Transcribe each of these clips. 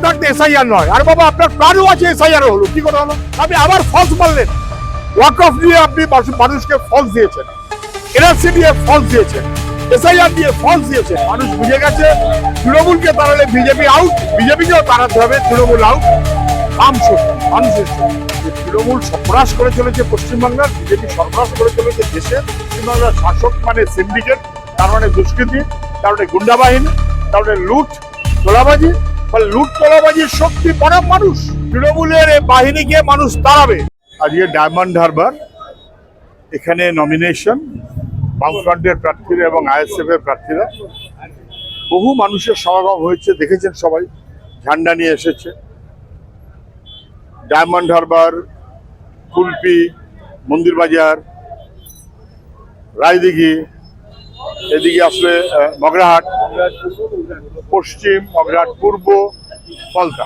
থাকতে এসআইআর নয়। আর বাবা আপনার প্রাণও আছে, এসআইআর হলো কি করে হলো? আপনি আবার ফলস মারলেন। ওয়াকফ নিয়ে আপনি মানুষকে ফলস দিয়েছেন, এনআরসি দিয়ে ফলস দিয়েছেন, এসআইআর দিয়ে ফলস দিয়েছেন। মানুষ বুঝে গেছে তৃণমূলকে তাড়ালে বিজেপি আউট, বিজেপিকেও তাড়াতে হবে, তৃণমূল আউট। বাম শক্তি মানুষের শক্তি। তৃণমূল সর্বনাশ করে চলেছে পশ্চিমবাংলার, বিজেপি সর্বনাশ করে চলেছে দেশে। পশ্চিমবাংলার শাসক মানে সিন্ডিকেট, তার মানে দুষ্কৃতি, তার মানে গুন্ডা বাহিনী, তার মানে লুট তোলাবাজি। লুট তোলাবাজির শক্তি বনাম মানুষ। তৃণমূলের এই বাহিনীকে মানুষ তাড়াবে। আজকে ডায়মন্ড হারবার এখানে নমিনেশন বামফ্রন্টের প্রার্থীরা এবং আইএসএফ এর প্রার্থীরা। বহু মানুষের সমাগম হয়েছে, দেখেছেন সবাই, ঝান্ডা নিয়ে এসেছে। ডায়মন্ড হারবার, কুলপি, মন্দির বাজার, রায়দিঘি, এদিকে আসলে মগরাহাট পশ্চিম, মগরাহাট পূর্ব, ফলতা।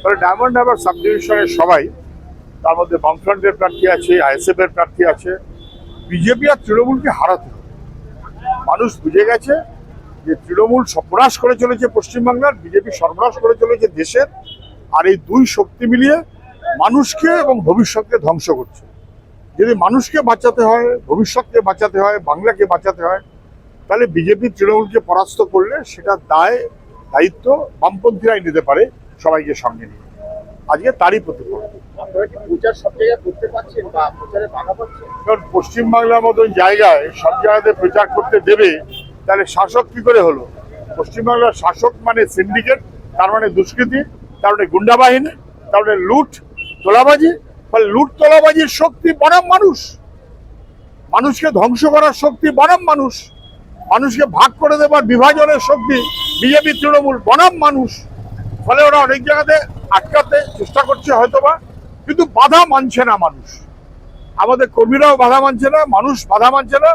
তবে ডায়মন্ড হারবার সাব ডিভিশনের সবাই, তার মধ্যে বামফ্রন্টের প্রার্থী আছে, আইএসএফ এর প্রার্থী আছে। বিজেপি আর তৃণমূলকে হারাতে হবে। মানুষ বুঝে গেছে যে তৃণমূল সর্বনাশ করে চলেছে পশ্চিমবাংলার, বিজেপি সর্বনাশ করে চলেছে দেশের। আর এই দুই শক্তি মিলিয়ে মানুষকে এবং ভবিষ্যৎকে ধ্বংস করছে। যদি মানুষকে বাঁচাতে হয়, ভবিষ্যৎকে বাঁচাতে হয়, বাংলাকে বাঁচাতে হয়, তাহলে বিজেপি তৃণমূলকে পরাস্ত করলে সেটা দায়িত্ব বামপন্থীরাই নিতে পারে, সবাইকে সঙ্গে নিয়ে। আজকে তারই প্রতিফলন। কারণ পশ্চিমবাংলার মতন জায়গায় সব জায়গাতে প্রচার করতে দেবে, তাহলে শাসক কি করে হলো? পশ্চিমবাংলার শাসক মানে সিন্ডিকেট, তার মানে দুষ্কৃতি, তার মানে গুন্ডা বাহিনী, তার মানে লুট তোলাবাজি। লুট তোলাবাজির শক্তি বনাম মানুষ। মানুষকে ধ্বংস করার শক্তি বনাম মানুষ। মানুষকে ভাগ করে দেবার বিভাজনের শক্তি বিজেপি তৃণমূল বনাম মানুষ। ফলে ওরা অনেক জায়গাতে আটকাতে চেষ্টা করছে হয়তোবা, কিন্তু বাধা মানছে না মানুষ। আমাদের কর্মীরাও বাধা মানছে না, মানুষ বাধা মানছে না।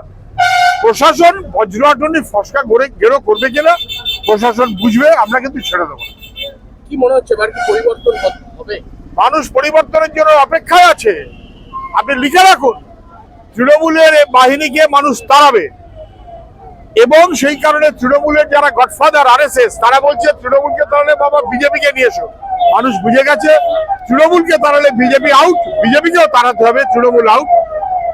প্রশাসন বজ্রাটনি ফসকা গেরো করবে কিনা প্রশাসন বুঝবে, আমরা কিন্তু ছেড়ে দেবো। কি মনে হচ্ছে এবার কি পরিবর্তন হবে? মানুষ পরিবর্তনের জন্য অপেক্ষায় আছে। আপনি লিখে রাখুন, তৃণমূলের বাহিনীকে মানুষ তাড়াবে। এবং সেই কারণে তৃণমূলের যারা গডফাদার আরএসএস, তারা বলছে তৃণমূলকে তাড়ালে বাবা বিজেপিকে নিয়ে এসো। মানুষ বুঝে গেছে তৃণমূলকে তাড়ালে বিজেপি আউট, বিজেপিকেও তাড়াতে হবে, তৃণমূল আউট।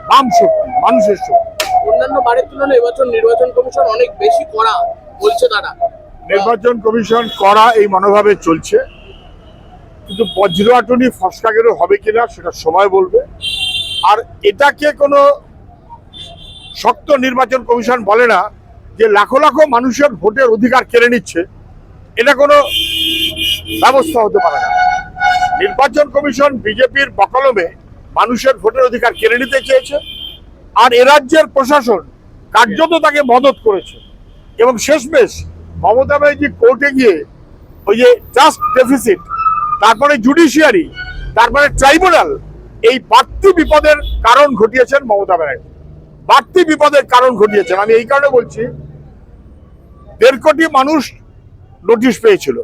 বাম শক্তি মানুষের শক্তি। অন্যান্য বারের তুলনায় এবছর নির্বাচন কমিশন অনেক বেশি কড়া বলছে তারা। নির্বাচন কমিশন কড়া এই মনোভাবে চলছে, কিন্তু বজ্রাটনি ফসকাগেরও হবে কিনা সেটা সময় বলবে। আর এটাকে কোনো শক্ত নির্বাচন কমিশন বলে না যে লাখো লাখো মানুষের ভোটের অধিকার কেড়ে নিচ্ছে, এটা কোনো ব্যবস্থা হতে পারে না। নির্বাচন কমিশন বিজেপির বকলমে মানুষের ভোটের অধিকার কেড়ে নিতে চেয়েছে, আর এ রাজ্যের প্রশাসন কার্যত তাকে মদত করেছে। এবং শেষমেশ মমতা ব্যানার্জি কোর্টে গিয়ে ওই যে ট্রাস্ট ডেফিসিট, তারপরে জুডিশিয়ারি, তারপরে ট্রাইব্যুনাল, এই বাড়তি বিপদের কারণ ঘটিয়েছেন মমতা ব্যানার্জি। বাড়তি বিপদের কারণ ঘটিয়েছেন। আমি এই কারণে বলছি, 1.5 কোটি মানুষ নোটিশ পেয়েছিল,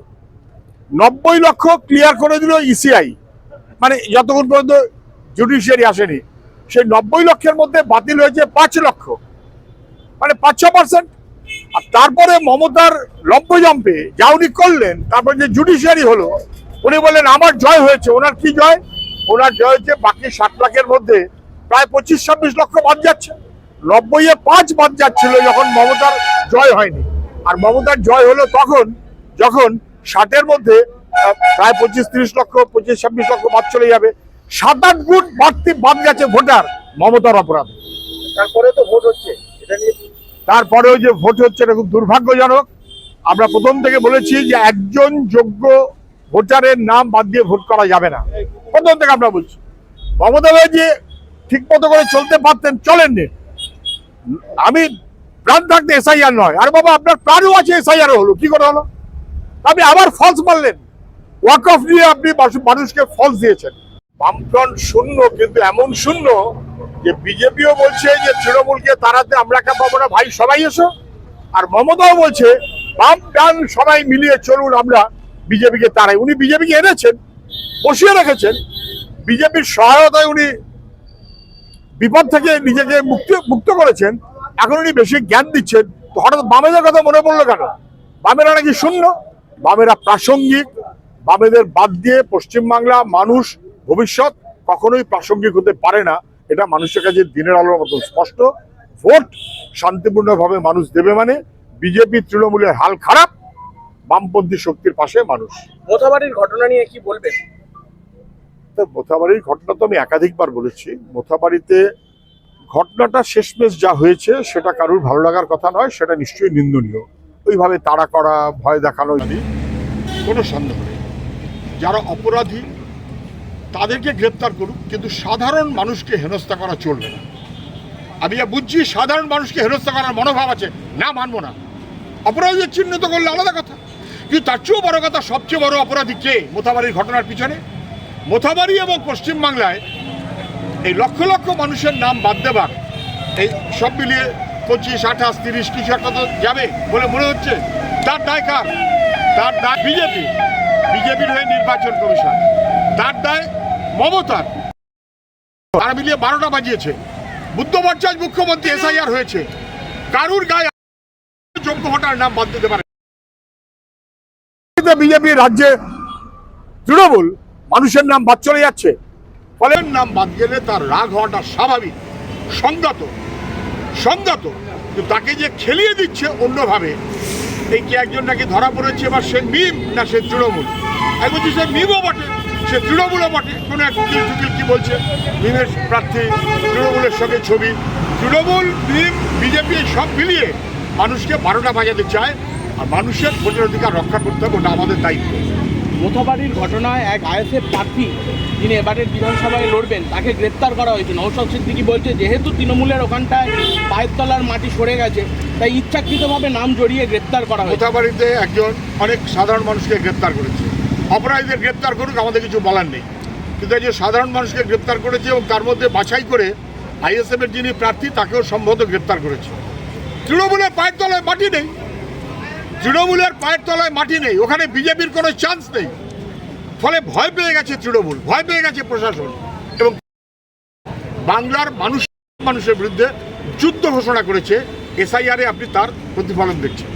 90 লক্ষ ক্লিয়ার করে দিল ইসিআই, মানে যতক্ষণ পর্যন্ত জুডিশিয়ারি আসেনি। সেই 90 লক্ষের মধ্যে বাতিল হয়েছে 5 লক্ষ, মানে 5-6%। আর তারপরে মমতার লম্পজম্পে যা উনি করলেন, তারপর যে জুডিশিয়ারি হলো, উনি বললেন আমার জয় হয়েছে। ওনার কি জয়? ওনার জয় হচ্ছে বাকি 60 লাখের মধ্যে প্রায় 25-26 লক্ষ বাদ যাচ্ছে। 90-এ 5 বাদ যাচ্ছিল যখন মমতার জয় হয়নি। আর মমতার জয় হলো তখন যখন 60-এর মধ্যে প্রায় 25-30 লক্ষ, 25-26 লক্ষ বাদ চলে যাবে। 7-8 গুণ বাড়তি বাদ গেছে ভোটার মমতার অপরাধ। তারপরে তো ভোট হচ্ছে, এটা নিয়ে তারপরেও যে ভোট হচ্ছে এটা খুব দুর্ভাগ্যজনক। আমরা প্রথম থেকে বলেছি যে একজন যোগ্য ভোটারের নাম বাদ দিয়ে ভোট করা যাবে না, প্রথম থেকে আমরা বলছি। মমতা ব্যানার্জি ঠিক মতো করে চলতে পারতেন, চলেননি। আমি প্রাণ থাকতে এসআইআর নয়। আর বাবা আপনার প্রাণও আছে, এসআইআর হলো কি করে হলো? আপনি আবার ফলস মারলেন। ওয়াকফ নিয়ে আপনি মানুষকে ফলস দিয়েছেন। বামফ্রন্ট শূন্য, কিন্তু এমন শূন্য যে বিজেপিও বলছে যে তৃণমূলকে তাড়াতে আমরা একা পাবো না, ভাই সবাই এসো। আর মমতাও বলছে বাম ডান সবাই মিলিয়ে চলুন, আমরা বিজেপিকে তাড়াই। উনি বিজেপিকে এনেছেন, বসিয়ে রেখেছেন, বিজেপির সহায়তায় উনি বিপদ থেকে নিজেকে মুক্ত করেছেন। এখন উনি বেশি জ্ঞান দিচ্ছেন। তো হঠাৎ বামেদের কথা মনে পড়লো কেন? বামেরা নাকি শূন্য? বামেরা প্রাসঙ্গিক, বামেদের বাদ দিয়ে পশ্চিমবাংলা মানুষ ভবিষ্যৎ কখনোই প্রাসঙ্গিক হতে পারে না, এটা মানুষের কাছে দিনের আলোর মতো স্পষ্ট। ভোট শান্তিপূর্ণভাবে মানুষ দেবে, মানে বিজেপি তৃণমূলের হাল খারাপ, বামপন্থী শক্তির পাশে মানুষ। মোথাবাড়ির ঘটনা নিয়ে কি বলবেন? তো মোথাবাড়ির ঘটনা তো আমি একাধিকবার বলেছি। মোথাবাড়িতে ঘটনাটা শেষমেশ যা হয়েছে সেটা কারুর ভালো লাগার কথা নয়, সেটা নিশ্চয়ই নিন্দনীয়। ওইভাবে তাড়া করা, ভয় দেখানো, কোনো সন্দেহ নেই। যারা অপরাধী তাদেরকে গ্রেপ্তার করুক, কিন্তু সাধারণ মানুষকে হেনস্থা করা চলবে না। আমি যা বুঝছি সাধারণ মানুষকে হেনস্থা করার মনোভাব আছে, না মানবো না। অপরাধীদের চিহ্নিত করলে আলাদা কথা, কিন্তু তার চেয়েও বড় কথা, সবচেয়ে বড় অপরাধী কে মোথাবাড়ির ঘটনার পিছনে? মোথাবাড়ি এবং পশ্চিমবাংলায় এই লক্ষ লক্ষ মানুষের নাম বাদ দেবার, এই সব মিলিয়ে 25, 28, 30 কিছু একটা তো যাবে বলে মনে হচ্ছে। তার দায় কার? তার দায় বিজেপির হয়ে নির্বাচন কমিশন, তার দায় মমতার। তারা মিলিয়ে 12টা বাজিয়েছে। বুদ্ধ ভট্টাচার্য মুখ্যমন্ত্রী, SIR হয়েছে, কারুর গায়ে যোগ্য ভোটার নাম বাদ দিতে পারে। বিজেপি রাজ্যে তৃণমূল মানুষের নাম বাদ চলে যাচ্ছে, ফলে নাম বাদ গেলে তার রাগ হওয়াটা স্বাভাবিক, সংগত। কিন্তু তাকে যে খেলিয়ে দিচ্ছে অন্যভাবে, এই কি একজন নাকি ধরা পড়েছে, এবার সে মিম না সে তৃণমূল। আমি বলছি সে মিমও বটে, সে তৃণমূলও বটে। কোনো এক উকিল কি বলছে, মিমের প্রার্থী, তৃণমূলের সঙ্গে ছবি, তৃণমূল, মিম, বিজেপি সব মিলিয়ে মানুষকে 12টা বাজাতে চায়। আর মানুষের ভোটের অধিকার রক্ষা করতে হবে, ওটা আমাদের দায়িত্ব। মোথাবাড়ির ঘটনায় এক আইএসএফ প্রার্থী যিনি এবারের বিধানসভায় লড়বেন, তাকে গ্রেপ্তার করা হয়েছে। নওশাদ সিদ্দিকী বলছে যেহেতু তৃণমূলের ওখানটায় পায়ের তলার মাটি সরে গেছে, তাই ইচ্ছাকৃতভাবে নাম জড়িয়ে গ্রেপ্তার করা হয়েছে। মোথাবাড়িতে একজন অনেক সাধারণ মানুষকে গ্রেপ্তার করেছে। অপরাধীদের গ্রেপ্তার করুক, আমাদের কিছু বলার নেই, কিন্তু এই যে সাধারণ মানুষকে গ্রেপ্তার করেছে এবং তার মধ্যে বাছাই করে আইএসএফের যিনি প্রার্থী তাকেও সম্ভবত গ্রেপ্তার করেছে। তৃণমূলের পায়ের তলায় মাটি নেই, ওখানে বিজেপির কোনো চান্স নেই। ফলে ভয় পেয়ে গেছে তৃণমূল, ভয় পেয়ে গেছে প্রশাসন, এবং বাংলার মানুষের বিরুদ্ধে যুদ্ধ ঘোষণা করেছে। SIR-এ আপনি তার প্রতিফলন দেখছেন।